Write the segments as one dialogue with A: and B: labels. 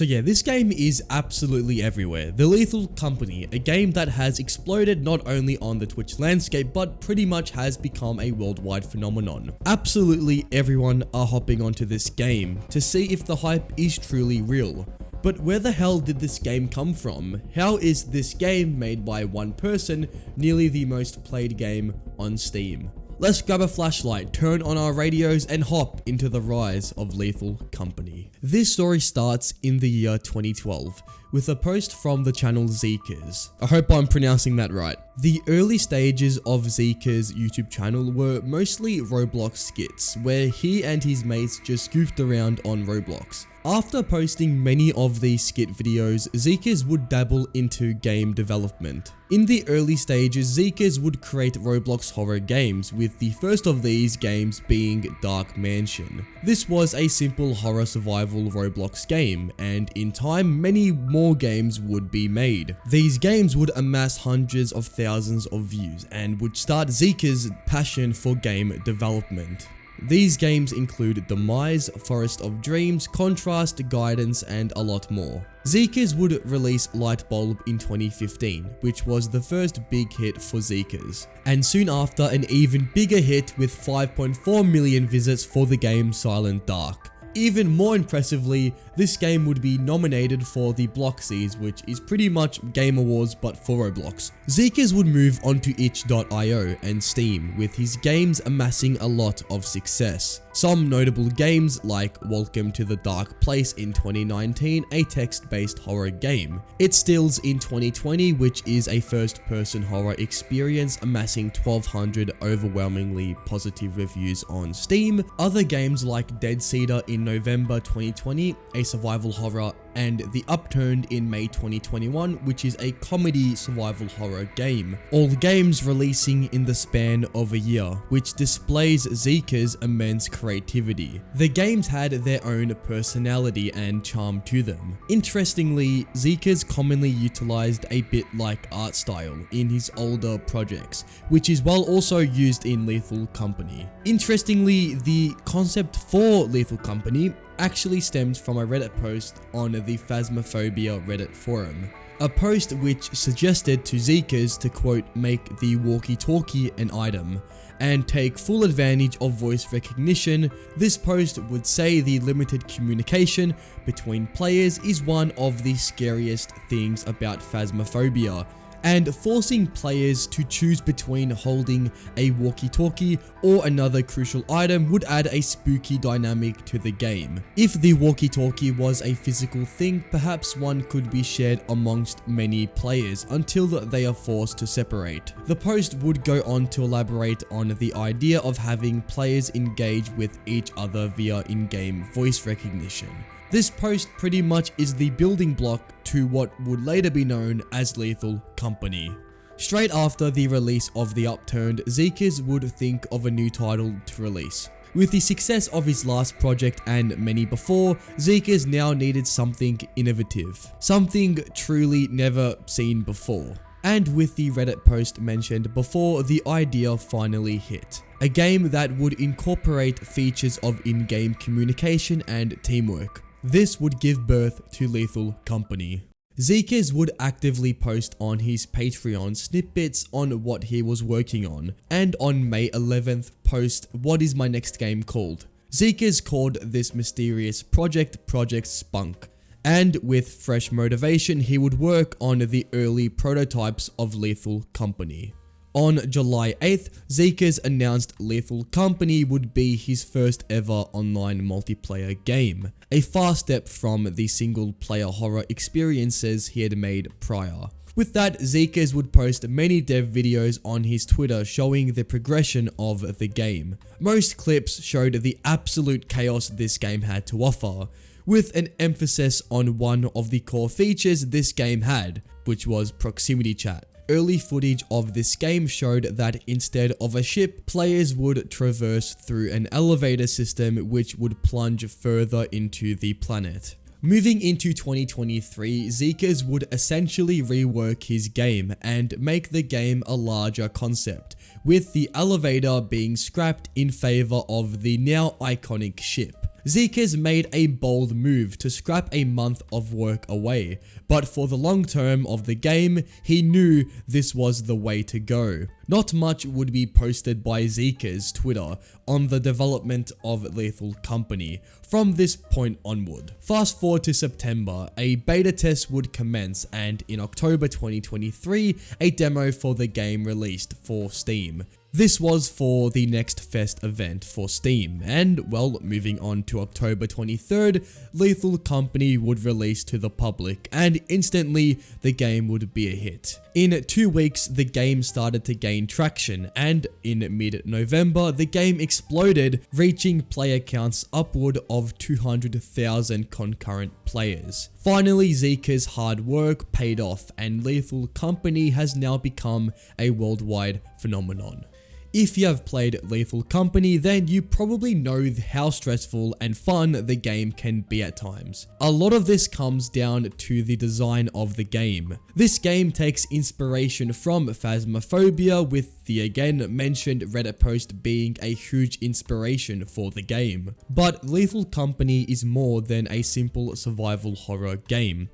A: So yeah, this game is absolutely everywhere. The Lethal Company, a game that has exploded not only on the Twitch landscape, but pretty much has become a worldwide phenomenon. Absolutely everyone are hopping onto this game to see if the hype is truly real. But where the hell did this game come from? How is this game made by one person nearly the most played game on Steam? Let's grab a flashlight, turn on our radios, and hop into the rise of Lethal Company. This story starts in the year 2012 with a post from the channel Zeekerss. I hope I'm pronouncing that right. The early stages of Zeekerss' YouTube channel were mostly Roblox skits, where he and his mates just goofed around on Roblox. After posting many of these skit videos, Zeekerss would dabble into game development. In the early stages, Zeekerss would create Roblox horror games, with the first of these games being Dark Mansion. This was a simple horror survival Roblox game, and in time, many more games would be made. These games would amass hundreds of thousands of views and would start Zeekerss' passion for game development. These games include Demise, Forest of Dreams, Contrast, Guidance, and a lot more. Zeekerss would release Lightbulb in 2015, which was the first big hit for Zeekerss, and soon after an even bigger hit with 5.4 million visits for the game Silent Dark. Even more impressively, this game would be nominated for the Bloxies, which is pretty much Game Awards but for Roblox. Zeekerss would move onto itch.io and Steam, with his games amassing a lot of success. Some notable games like Welcome to the Dark Place in 2019, a text-based horror game. It Stills in 2020, which is a first-person horror experience amassing 1,200 overwhelmingly positive reviews on Steam. Other games like Dead Cedar in November 2020, a survival horror, and The Upturned in May 2021, which is a comedy survival horror game. All games releasing in the span of a year, which displays Zeekerss' immense creativity. The games had their own personality and charm to them. Interestingly, Zeekerss commonly utilized a bit like art style in his older projects, which is well also used in Lethal Company. Interestingly, the concept for Lethal Company actually stems from a Reddit post on the Phasmophobia Reddit forum. A post which suggested to Zeekerss to quote, make the walkie-talkie an item, and take full advantage of voice recognition. This post would say the limited communication between players is one of the scariest things about Phasmophobia, and forcing players to choose between holding a walkie-talkie or another crucial item would add a spooky dynamic to the game. If the walkie-talkie was a physical thing, perhaps one could be shared amongst many players until they are forced to separate. The post would go on to elaborate on the idea of having players engage with each other via in-game voice recognition. This post pretty much is the building block to what would later be known as Lethal Company. Straight after the release of The Upturned, Zeekerss would think of a new title to release. With the success of his last project and many before, Zeekerss now needed something innovative, something truly never seen before. And with the Reddit post mentioned before, the idea finally hit. A game that would incorporate features of in-game communication and teamwork. This would give birth to Lethal Company. Zeekerss would actively post on his Patreon snippets on what he was working on, and on May 11th post, "What is my next game called?" Zeekerss called this mysterious project Project Spunk, and with fresh motivation he would work on the early prototypes of Lethal Company. On July 8th, Zeekerss announced Lethal Company would be his first ever online multiplayer game, a far step from the single-player horror experiences he had made prior. With that, Zeekerss would post many dev videos on his Twitter showing the progression of the game. Most clips showed the absolute chaos this game had to offer, with an emphasis on one of the core features this game had, which was proximity chat. Early footage of this game showed that instead of a ship, players would traverse through an elevator system which would plunge further into the planet. Moving into 2023, Zeekerss would essentially rework his game and make the game a larger concept, with the elevator being scrapped in favor of the now iconic ship. Zeekerss made a bold move to scrap a month of work away, but for the long term of the game, he knew this was the way to go. Not much would be posted by Zeekerss' Twitter on the development of Lethal Company from this point onward. Fast forward to September, a beta test would commence, and in October 2023, a demo for the game released for Steam. This was for the Next Fest event for Steam, and well, moving on to October 23rd, Lethal Company would release to the public, and instantly the game would be a hit. In 2 weeks, the game started to gain traction, and in mid-November, the game exploded, reaching player counts upward of 200,000 concurrent players. Finally, Zeekerss' hard work paid off, and Lethal Company has now become a worldwide phenomenon. If you have played Lethal Company, then you probably know how stressful and fun the game can be at times. A lot of this comes down to the design of the game. This game takes inspiration from Phasmophobia, with the again mentioned Reddit post being a huge inspiration for the game. But Lethal Company is more than a simple survival horror game.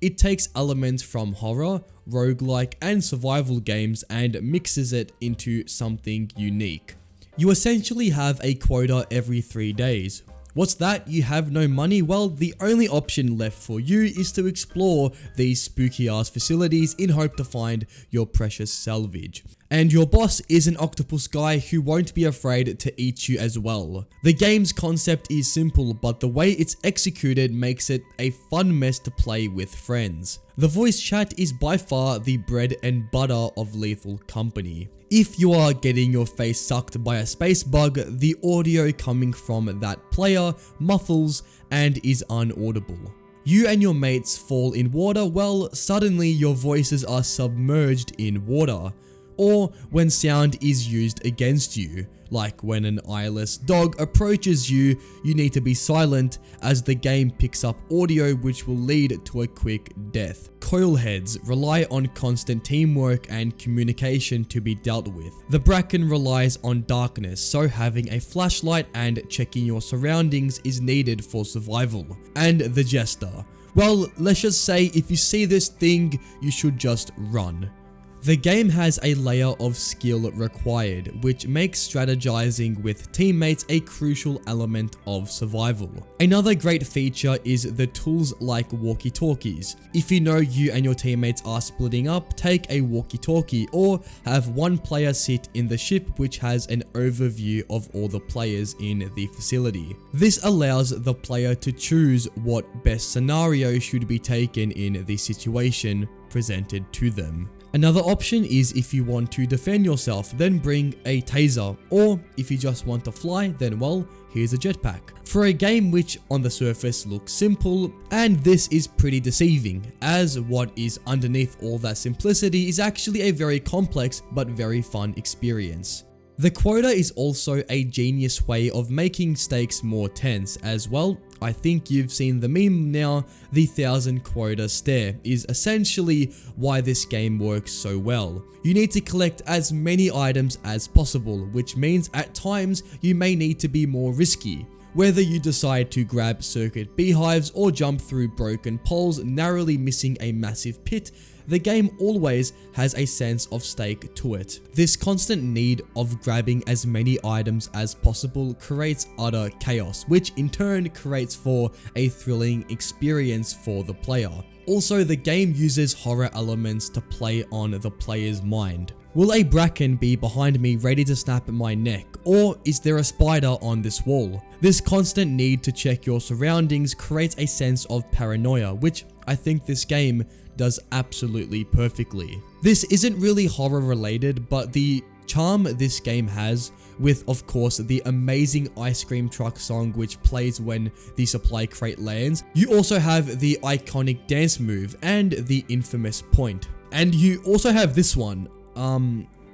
A: It takes elements from horror, roguelike, and survival games and mixes it into something unique. You essentially have a quota every 3 days. What's that? You have no money? Well, the only option left for you is to explore these spooky ass facilities in hope to find your precious salvage. And your boss is an octopus guy who won't be afraid to eat you as well. The game's concept is simple, but the way it's executed makes it a fun mess to play with friends. The voice chat is by far the bread and butter of Lethal Company. If you are getting your face sucked by a space bug, the audio coming from that player muffles and is unaudible. You and your mates fall in water, well, suddenly your voices are submerged in water. Or when sound is used against you, like when an eyeless dog approaches you, you need to be silent as the game picks up audio which will lead to a quick death. Coilheads rely on constant teamwork and communication to be dealt with. The Bracken relies on darkness, so having a flashlight and checking your surroundings is needed for survival. And the Jester, well, let's just say if you see this thing, you should just run. The game has a layer of skill required, which makes strategizing with teammates a crucial element of survival. Another great feature is the tools like walkie-talkies. If you know you and your teammates are splitting up, take a walkie-talkie or have one player sit in the ship which has an overview of all the players in the facility. This allows the player to choose what best scenario should be taken in the situation presented to them. Another option is if you want to defend yourself, then bring a taser, or if you just want to fly, then well, here's a jetpack. For a game which on the surface looks simple, and this is pretty deceiving, as what is underneath all that simplicity is actually a very complex but very fun experience. The quota is also a genius way of making stakes more tense as well. I think you've seen the meme now. The 1000 quota stare is essentially why this game works so well. You need to collect as many items as possible, which means at times you may need to be more risky. Whether you decide to grab circuit beehives or jump through broken poles, narrowly missing a massive pit, the game always has a sense of stake to it. This constant need of grabbing as many items as possible creates utter chaos, which in turn creates for a thrilling experience for the player. Also, the game uses horror elements to play on the player's mind. Will a Bracken be behind me ready to snap my neck? Or is there a spider on this wall? This constant need to check your surroundings creates a sense of paranoia, which I think this game does absolutely perfectly. This isn't really horror related, but the charm this game has, with of course the amazing ice cream truck song which plays when the supply crate lands. You also have the iconic dance move and the infamous point. And you also have this one.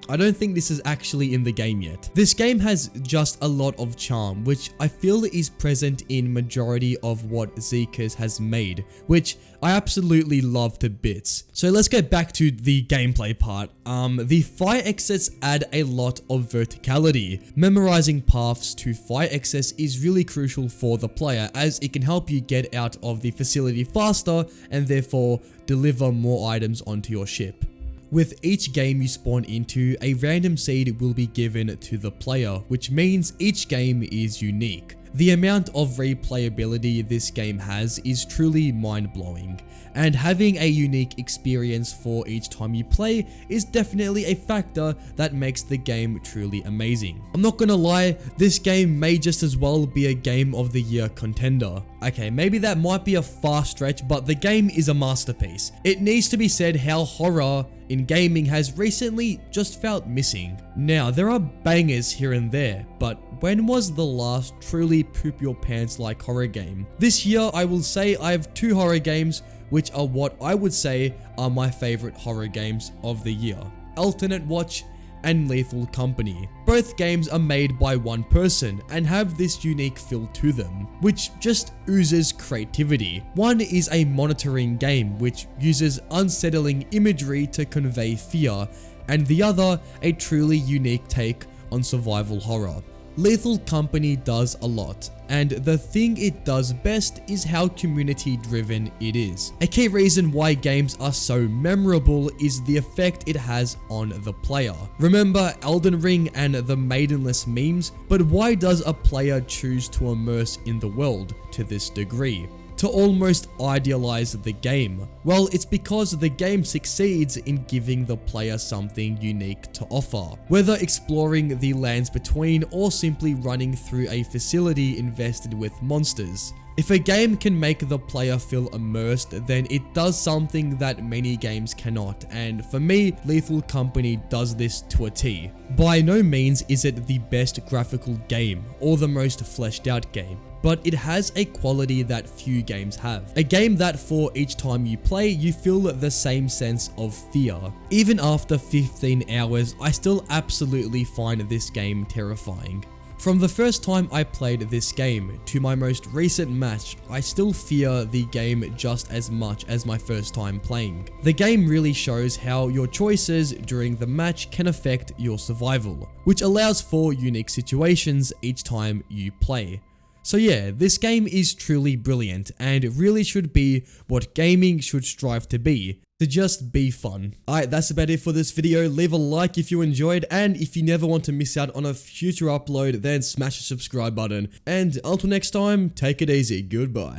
A: I don't think this is actually in the game yet. This game has just a lot of charm, which I feel is present in majority of what Zeekerss has made, which I absolutely love to bits. So let's get back to the gameplay part. The fire exits add a lot of verticality. Memorizing paths to fire exits is really crucial for the player, as it can help you get out of the facility faster and therefore deliver more items onto your ship. With each game you spawn into, a random seed will be given to the player, which means each game is unique. The amount of replayability this game has is truly mind-blowing, and having a unique experience for each time you play is definitely a factor that makes the game truly amazing. I'm not gonna lie, this game may just as well be a Game of the Year contender. Okay, maybe that might be a far stretch, but the game is a masterpiece. It needs to be said how horror in gaming has recently just felt missing. Now, there are bangers here and there, but when was the last truly poop your pants like horror game? This year, I will say I have 2 horror games, which are what I would say are my favorite horror games of the year: Alternate Watch and Lethal Company. Both games are made by one person and have this unique feel to them, which just oozes creativity. One is a monitoring game, which uses unsettling imagery to convey fear, and the other a truly unique take on survival horror. Lethal Company does a lot, and the thing it does best is how community driven it is. A key reason why games are so memorable is the effect it has on the player. Remember Elden Ring and the maidenless memes? But why does a player choose to immerse in the world to this degree? To almost idealize the game? Well, it's because the game succeeds in giving the player something unique to offer. Whether exploring the lands between or simply running through a facility invested with monsters. If a game can make the player feel immersed, then it does something that many games cannot, and for me, Lethal Company does this to a T. By no means is it the best graphical game or the most fleshed out game, but it has a quality that few games have. A game that for each time you play, you feel the same sense of fear. Even after 15 hours, I still absolutely find this game terrifying. From the first time I played this game to my most recent match, I still fear the game just as much as my first time playing. The game really shows how your choices during the match can affect your survival, which allows for unique situations each time you play. So yeah, this game is truly brilliant and it really should be what gaming should strive to be. To just be fun. Alright, that's about it for this video. Leave a like if you enjoyed, and if you never want to miss out on a future upload, then smash the subscribe button. And until next time, take it easy. Goodbye.